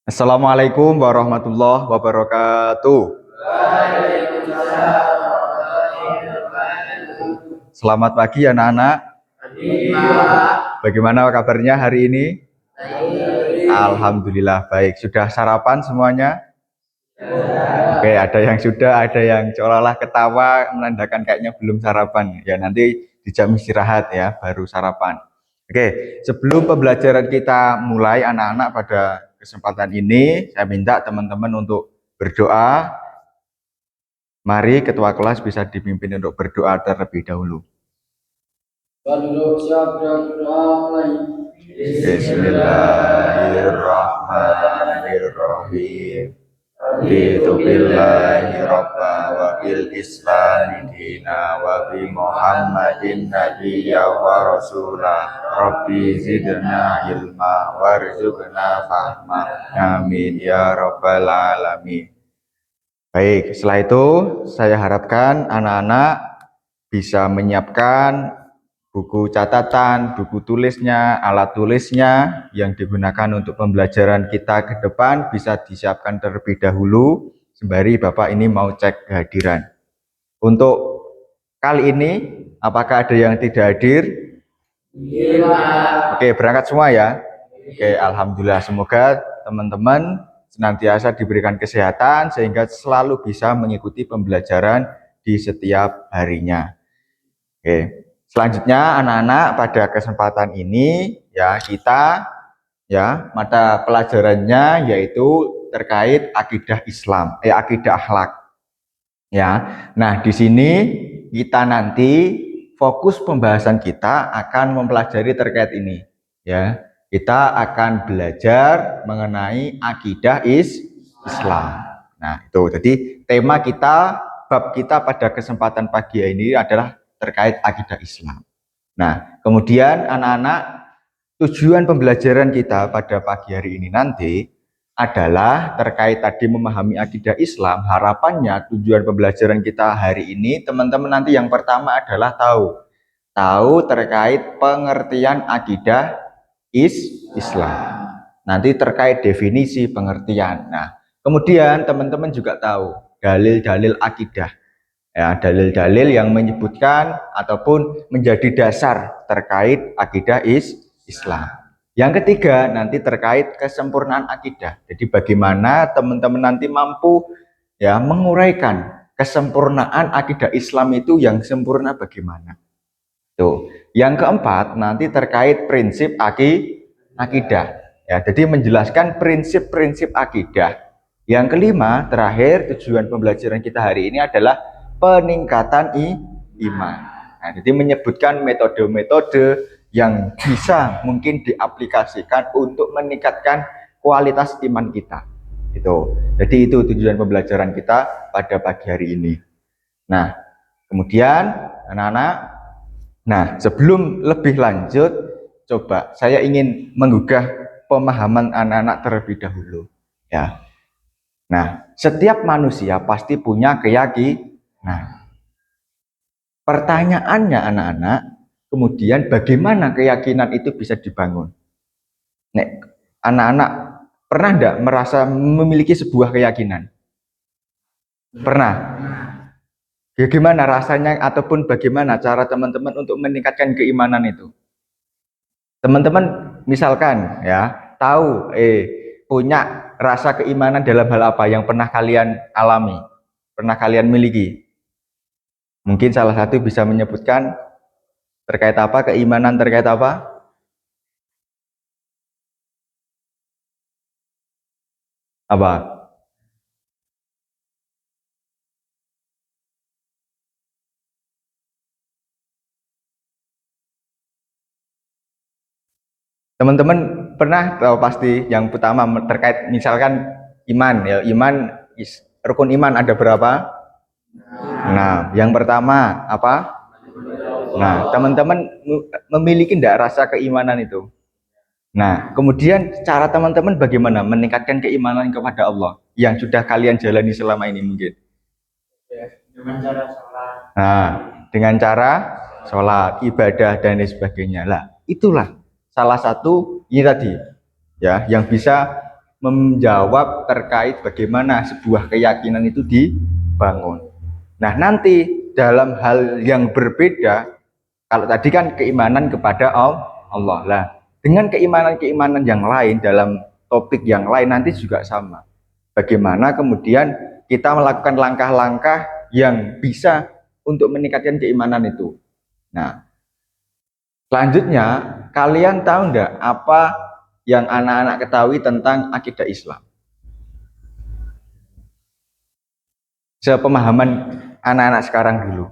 Assalamualaikum warahmatullahi wabarakatuh. Waalaikumsalam warahmatullahi wabarakatuh. Selamat pagi anak-anak. Bagaimana kabarnya hari ini? Baik. Alhamdulillah baik. Sudah sarapan semuanya? Ya. Oke, ada yang sudah, ada yang seolah-olah ketawa menandakan kayaknya belum sarapan. Ya nanti di jam istirahat ya, baru sarapan. Oke, sebelum pembelajaran kita mulai anak-anak pada kesempatan ini, saya minta teman-teman untuk berdoa. Mari ketua kelas bisa dipimpin untuk berdoa terlebih dahulu. Bismillahirrahmanirrahim. Raditu billahi robba wa bil islami dina wa bi muhammadin nabiyya wa rasulah. Rabbi zidna ilma warzuqna fahma. Amin ya rabbal alamin. Baik, setelah itu saya harapkan anak-anak bisa menyiapkan buku catatan, buku tulisnya, alat tulisnya yang digunakan untuk pembelajaran kita ke depan bisa disiapkan terlebih dahulu sembari Bapak ini mau cek kehadiran. Untuk kali ini, apakah ada yang tidak hadir? Iya. Oke, berangkat semua ya. Oke, alhamdulillah. Semoga teman-teman senantiasa diberikan kesehatan sehingga selalu bisa mengikuti pembelajaran di setiap harinya. Oke. Selanjutnya anak-anak pada kesempatan ini ya kita ya mata pelajarannya yaitu terkait akidah Islam, akidah akhlak. Ya. Nah, di sini kita nanti fokus pembahasan kita akan mempelajari terkait ini ya. Kita akan belajar mengenai akidah Islam. Nah, itu. Jadi tema kita, bab kita pada kesempatan pagi ini adalah terkait akidah Islam. Nah, kemudian anak-anak, tujuan pembelajaran kita pada pagi hari ini nanti adalah terkait tadi memahami akidah Islam. Harapannya tujuan pembelajaran kita hari ini teman-teman nanti yang pertama adalah tahu terkait pengertian akidah Islam. Nanti terkait definisi pengertian. Nah, kemudian teman-teman juga tahu dalil-dalil akidah. Ya, dalil-dalil yang menyebutkan ataupun menjadi dasar terkait akidah Islam. Yang ketiga nanti terkait kesempurnaan akidah. Jadi bagaimana teman-teman nanti mampu ya menguraikan kesempurnaan akidah Islam itu yang sempurna bagaimana. Tuh. Yang keempat nanti terkait prinsip akidah. Ya, jadi menjelaskan prinsip-prinsip akidah. Yang kelima terakhir tujuan pembelajaran kita hari ini adalah peningkatan iman. Nah, jadi menyebutkan metode-metode yang bisa mungkin diaplikasikan untuk meningkatkan kualitas iman kita. Jadi itu tujuan pembelajaran kita pada pagi hari ini. Nah, kemudian anak-anak, sebelum lebih lanjut, coba saya ingin menggugah pemahaman anak-anak terlebih dahulu. Ya. Nah, setiap manusia pasti punya keyakinan. Pertanyaannya anak-anak, kemudian bagaimana keyakinan itu bisa dibangun? Nek, anak-anak pernah enggak merasa memiliki sebuah keyakinan? Pernah? Ya, gimana rasanya ataupun bagaimana cara teman-teman untuk meningkatkan keimanan itu? Teman-teman misalkan ya, tahu punya rasa keimanan dalam hal apa yang pernah kalian alami, pernah kalian miliki? Mungkin salah satu bisa menyebutkan terkait apa, keimanan terkait apa? Apa? Teman-teman pernah tahu pasti yang pertama terkait misalkan iman ya, rukun iman ada berapa? Nah, yang pertama apa? Nah, teman-teman memiliki enggak rasa keimanan itu? Nah, kemudian cara teman-teman bagaimana meningkatkan keimanan kepada Allah yang sudah kalian jalani selama ini mungkin? Dengan cara sholat. Nah, dengan cara sholat, ibadah dan lain sebagainya. Lah, itulah salah satu ini tadi ya yang bisa menjawab terkait bagaimana sebuah keyakinan itu dibangun. Nah, nanti dalam hal yang berbeda, kalau tadi kan keimanan kepada Allah lah, dengan keimanan-keimanan yang lain dalam topik yang lain nanti juga sama. Bagaimana kemudian kita melakukan langkah-langkah yang bisa untuk meningkatkan keimanan itu. Nah, selanjutnya kalian tahu enggak apa yang anak-anak ketahui tentang akidah Islam? Sepemahaman anak-anak sekarang dulu,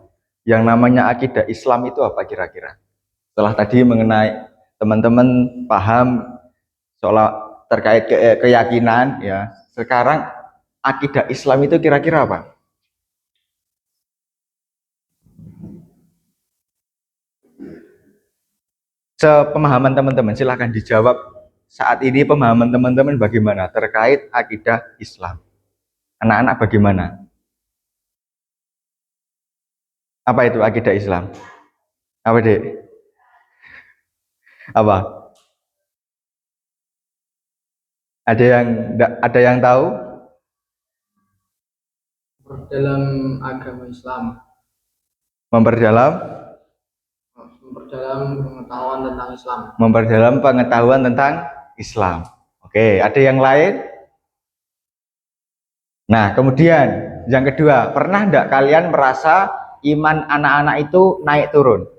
yang namanya akidah Islam itu apa kira-kira? Setelah tadi mengenai teman-teman paham soal terkait keyakinan ya, sekarang akidah Islam itu kira-kira apa? Sepemahaman teman-teman silahkan dijawab saat ini, pemahaman teman-teman bagaimana terkait akidah Islam? Anak-anak bagaimana? Apa itu akidah Islam? Apa dek? Apa? Ada yang tahu? dalam agama Islam, Memperdalam pengetahuan tentang Islam. Memperdalam pengetahuan tentang Islam. Oke, ada yang lain? Nah, kemudian yang kedua, pernah enggak kalian merasa iman anak-anak itu naik turun?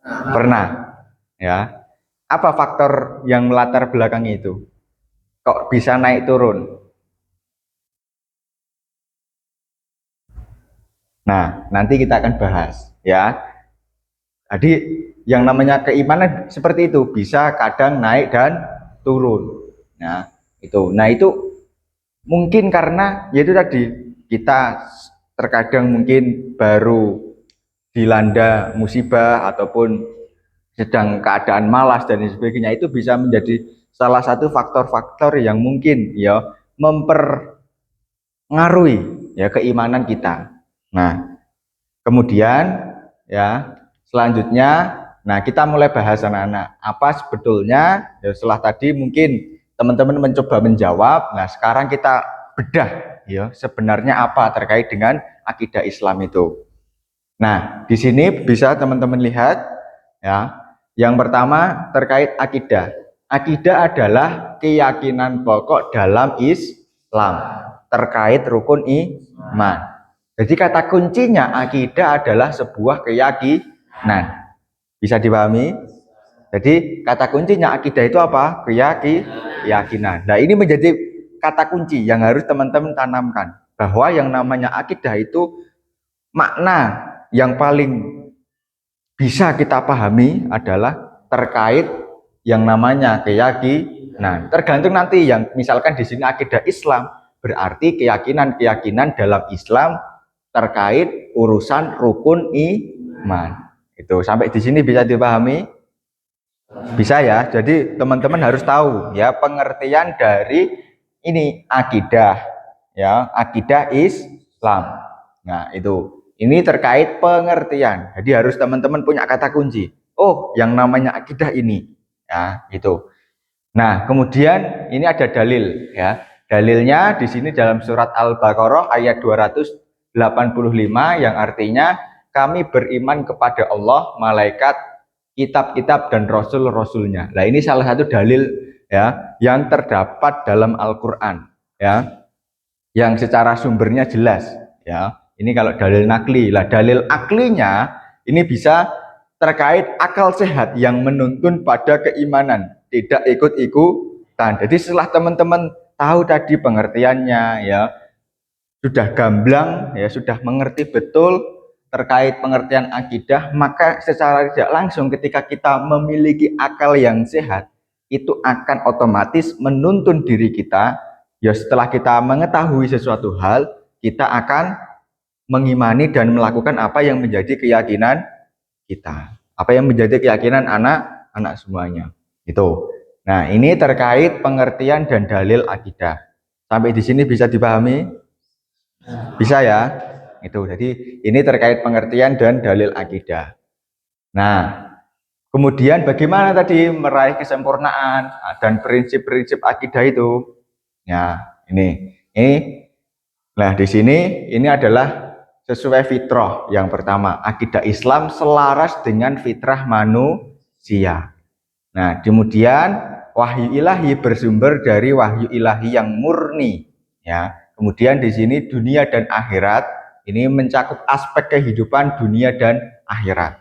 Pernah. Ya. Apa faktor yang melatar belakang itu? Kok bisa naik turun? Nah, nanti kita akan bahas, ya. Jadi yang namanya keimanan seperti itu, bisa kadang naik dan turun. Nah, itu. Nah, itu mungkin karena yaitu tadi kita terkadang mungkin baru dilanda musibah ataupun sedang keadaan malas dan sebagainya, itu bisa menjadi salah satu faktor-faktor yang mungkin ya mempengaruhi ya keimanan kita. Nah, kemudian ya selanjutnya, nah kita mulai bahas anak-anak apa sebetulnya ya, setelah tadi mungkin teman-teman mencoba menjawab. Nah, sekarang kita bedah ya sebenarnya apa terkait dengan akidah Islam itu. Nah, di sini bisa teman-teman lihat ya. Yang pertama terkait akidah. Akidah adalah keyakinan pokok dalam Islam terkait rukun iman. Jadi kata kuncinya akidah adalah sebuah keyakinan. Bisa dipahami? Jadi kata kuncinya akidah itu apa? Keyakinan. Nah, ini menjadi kata kunci yang harus teman-teman tanamkan, bahwa yang namanya akidah itu makna yang paling bisa kita pahami adalah terkait yang namanya keyakinan. Tergantung nanti yang misalkan di sini akidah Islam, berarti keyakinan-keyakinan dalam Islam terkait urusan rukun iman. Itu sampai di sini bisa dipahami? Bisa ya. Jadi teman-teman harus tahu ya pengertian dari ini akidah ya, akidah Islam. Nah, itu. Ini terkait pengertian. Jadi harus teman-teman punya kata kunci. Oh, yang namanya akidah ini. Ya, itu. Nah, kemudian ini ada dalil ya. Dalilnya di sini dalam surat Al-Baqarah ayat 285 yang artinya kami beriman kepada Allah, malaikat, kitab-kitab dan rasul-rasulnya. Nah, ini salah satu dalil ya yang terdapat dalam Al-Qur'an ya. Yang secara sumbernya jelas ya. Ini kalau dalil nakli. Lah, dalil aklinya ini bisa terkait akal sehat yang menuntun pada keimanan, tidak ikut-ikutan. Jadi setelah teman-teman tahu tadi pengertiannya ya, sudah gamblang ya, sudah mengerti betul terkait pengertian akidah, maka secara tidak langsung ketika kita memiliki akal yang sehat, itu akan otomatis menuntun diri kita ya, setelah kita mengetahui sesuatu hal, kita akan mengimani dan melakukan apa yang menjadi keyakinan kita, apa yang menjadi keyakinan anak-anak semuanya. Itu. Nah, ini terkait pengertian dan dalil akidah. Sampai di sini bisa dipahami? Bisa ya? Itu. Jadi ini terkait pengertian dan dalil akidah. Nah, Kemudian bagaimana tadi meraih kesempurnaan dan prinsip-prinsip akidah itu? Ya, ini. Nah, di sini ini adalah sesuai fitrah yang pertama. Akidah Islam selaras dengan fitrah manusia. Nah, kemudian wahyu ilahi bersumber dari wahyu ilahi yang murni. Ya, kemudian di sini dunia dan akhirat ini mencakup aspek kehidupan dunia dan akhirat.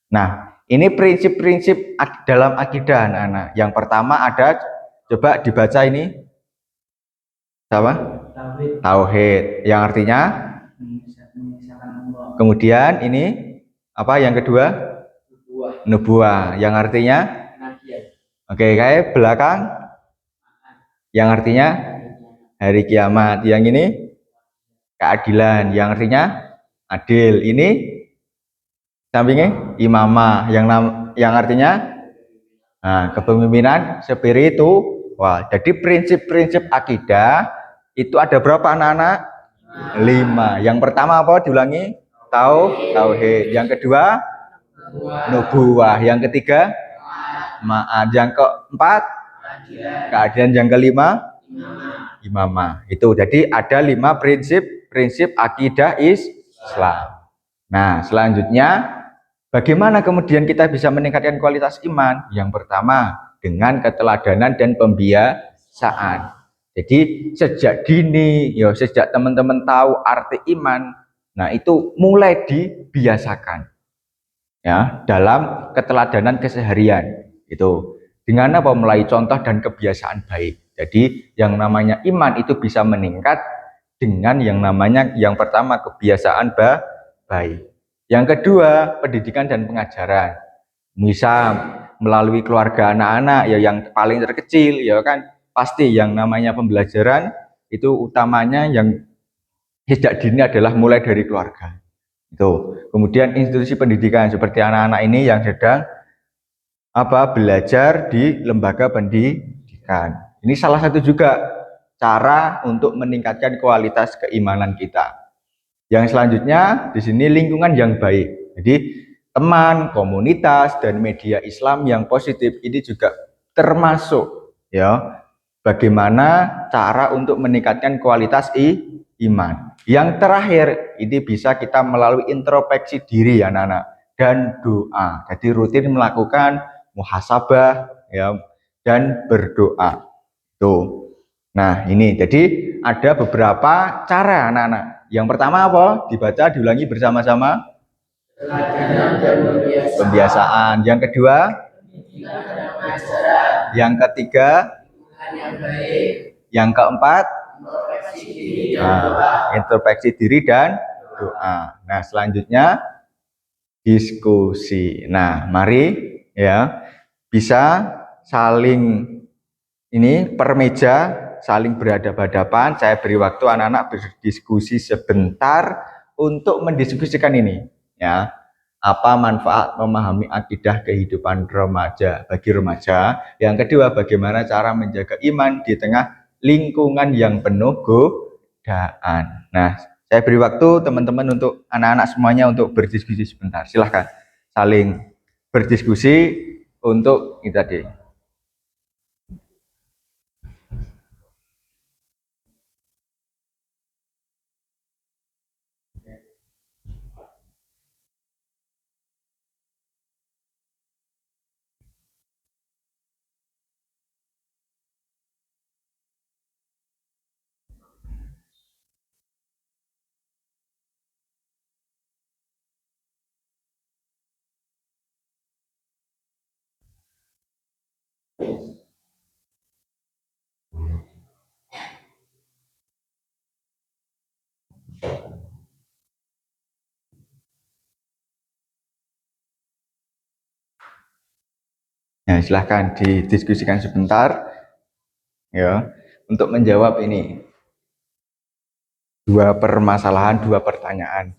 Nah, ini prinsip-prinsip dalam akidah anak-anak. Yang pertama ada, coba dibaca ini, apa? Tauhid. Yang artinya, kemudian ini apa? Yang kedua, nubuah. Yang artinya, oke, kayak belakang. Yang artinya hari kiamat. Yang ini keadilan. Yang artinya adil. Ini sampingnya imamah. Yang artinya kepemimpinan spiritual. Jadi prinsip-prinsip akidah itu ada berapa anak-anak? 5. Yang pertama apa? Diulangi. Tauhid. Yang kedua, nubuah. Yang ketiga, ma'ad. Yang keempat, keadilan. Yang kelima, imamah. Itu. Jadi ada 5 prinsip akidah Islam. Nah, selanjutnya bagaimana kemudian kita bisa meningkatkan kualitas iman? Yang pertama, dengan keteladanan dan pembiasaan. Jadi sejak dini, ya sejak teman-teman tahu arti iman, nah itu mulai dibiasakan ya dalam keteladanan keseharian. Itu dengan apa? Mulai contoh dan kebiasaan baik. Jadi yang namanya iman itu bisa meningkat dengan yang namanya yang pertama kebiasaan baik. Yang kedua, pendidikan dan pengajaran. Misal melalui keluarga anak-anak ya yang paling terkecil ya kan pasti yang namanya pembelajaran itu utamanya yang sejak dini adalah mulai dari keluarga. Itu. Kemudian institusi pendidikan seperti anak-anak ini yang sedang belajar di lembaga pendidikan. Ini salah satu juga cara untuk meningkatkan kualitas keimanan kita. Yang selanjutnya di sini lingkungan yang baik. Jadi teman, komunitas dan media Islam yang positif ini juga termasuk ya bagaimana cara untuk meningkatkan kualitas iman. Yang terakhir ini bisa kita melalui introspeksi diri ya anak-anak dan doa. Jadi rutin melakukan muhasabah ya dan berdoa. Tuh. Nah, ini jadi ada beberapa cara anak-anak. Yang pertama apa? Dibaca, diulangi bersama-sama. Pembiasaan. Yang kedua, yang ketiga, yang keempat, introspeksi diri dan doa. Nah, selanjutnya diskusi. Nah, mari ya bisa saling ini per meja saling berhadapan-hadapan. Saya beri waktu anak-anak berdiskusi sebentar untuk mendiskusikan ini ya. Apa manfaat memahami akidah kehidupan remaja bagi remaja? Yang kedua, bagaimana cara menjaga iman di tengah lingkungan yang penuh godaan. Nah, saya beri waktu teman-teman untuk anak-anak semuanya untuk berdiskusi sebentar. Silahkan saling berdiskusi untuk ini tadi. Nah, silahkan didiskusikan sebentar ya untuk menjawab ini dua permasalahan, dua pertanyaan.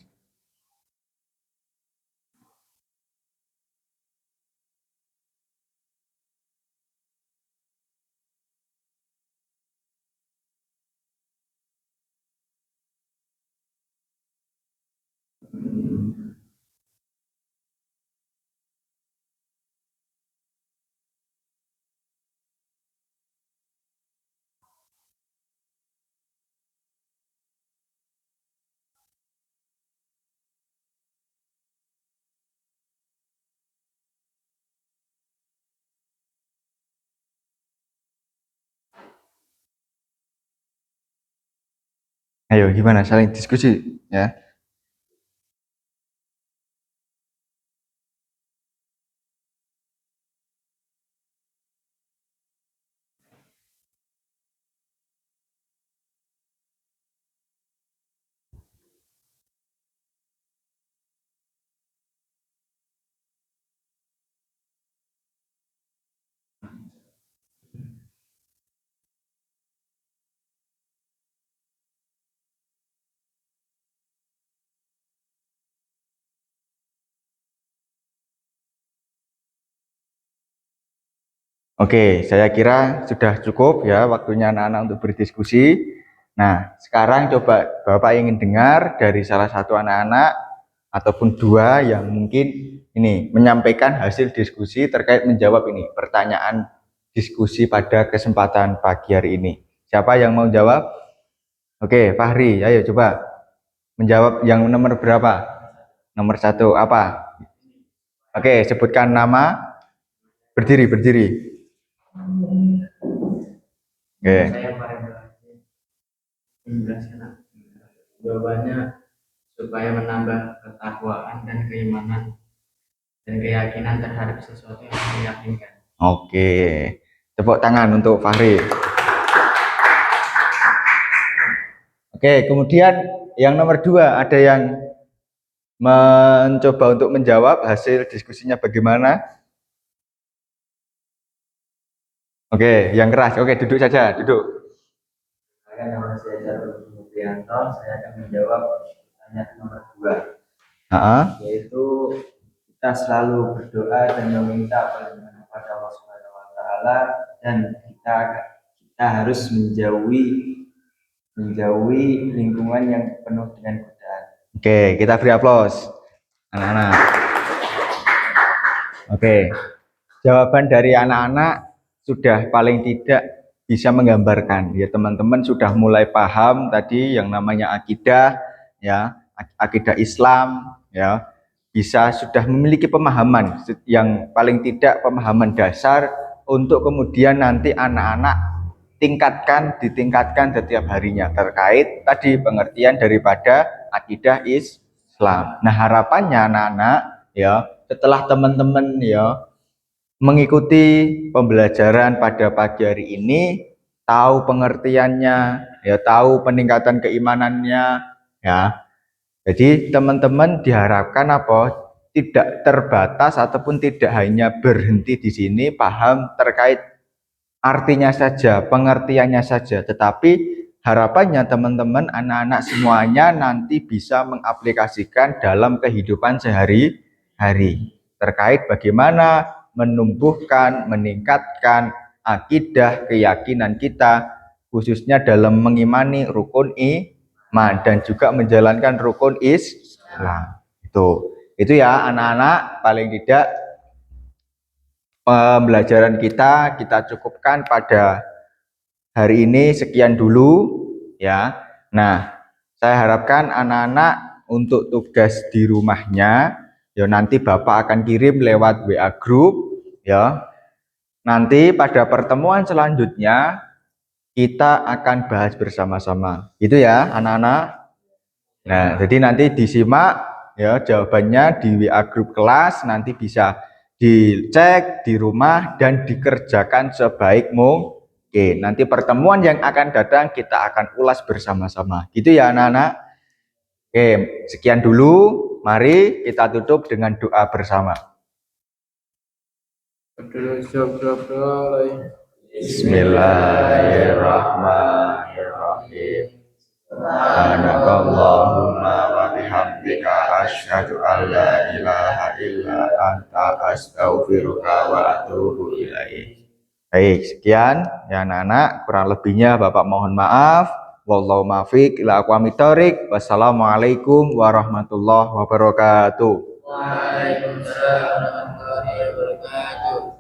Ayo gimana saling diskusi ya. Oke, saya kira sudah cukup ya waktunya anak-anak untuk berdiskusi. Nah, sekarang coba Bapak ingin dengar dari salah satu anak-anak ataupun dua yang mungkin ini menyampaikan hasil diskusi terkait menjawab ini pertanyaan diskusi pada kesempatan pagi hari ini. Siapa yang mau jawab? Oke, Fahri, ayo coba menjawab yang nomor berapa? Nomor 1 apa? Oke, sebutkan nama. Berdiri, berdiri. Oke. Saya menjelaskan jawabannya supaya menambah ketakwaan dan keimanan dan keyakinan terhadap sesuatu yang meyakinkan. Oke, tepuk tangan untuk Fahri. Oke, kemudian yang nomor 2 ada yang mencoba untuk menjawab hasil diskusinya bagaimana? Oke, yang keras. Oke, duduk saja, duduk. Nama saya Jarul Muprianto, saya akan menjawab pertanyaan nomor 2, yaitu kita selalu berdoa dan meminta kepada Allah Subhanahu Wa Taala, dan kita harus menjauhi lingkungan yang penuh dengan godaan. Oke, kita beri aplaus anak-anak. Oke, jawaban dari anak-anak sudah paling tidak bisa menggambarkan ya, teman-teman sudah mulai paham tadi yang namanya akidah ya, akidah Islam ya, bisa sudah memiliki pemahaman yang paling tidak pemahaman dasar untuk kemudian nanti anak-anak ditingkatkan setiap harinya terkait tadi pengertian daripada akidah Islam. Nah, harapannya anak-anak ya, setelah teman-teman ya mengikuti pembelajaran pada pagi hari ini, tahu pengertiannya, ya tahu peningkatan keimanannya, ya. Jadi teman-teman diharapkan apa? Tidak terbatas ataupun tidak hanya berhenti di sini paham terkait artinya saja, pengertiannya saja, tetapi harapannya teman-teman anak-anak semuanya nanti bisa mengaplikasikan dalam kehidupan sehari-hari terkait bagaimana menumbuhkan, meningkatkan akidah, keyakinan kita, khususnya dalam mengimani rukun iman dan juga menjalankan rukun Islam. Itu ya anak-anak, paling tidak pembelajaran kita cukupkan pada hari ini sekian dulu ya. Nah, saya harapkan anak-anak untuk tugas di rumahnya ya nanti Bapak akan kirim lewat WA group ya. Nanti pada pertemuan selanjutnya kita akan bahas bersama-sama. Itu ya, anak-anak. Nah, jadi nanti disimak ya jawabannya di WA group kelas, nanti bisa dicek di rumah dan dikerjakan sebaik mungkin. Nanti pertemuan yang akan datang kita akan ulas bersama-sama. Gitu ya, anak-anak. Oke, sekian dulu. Mari kita tutup dengan doa bersama. Bismillahirrahmanirrahim. Subhanakallahumma wa bihamdika asyhadu an la ilaha illa anta astaghfiruka wa atubu ilaik. Baik, sekian ya anak-anak, kurang lebihnya Bapak mohon maaf. Wallahu muwaffiq ila aqwamit thoriq. Wassalamualaikum warahmatullahi wabarakatuh. Waalaikumsalam warahmatullahi wabarakatuh.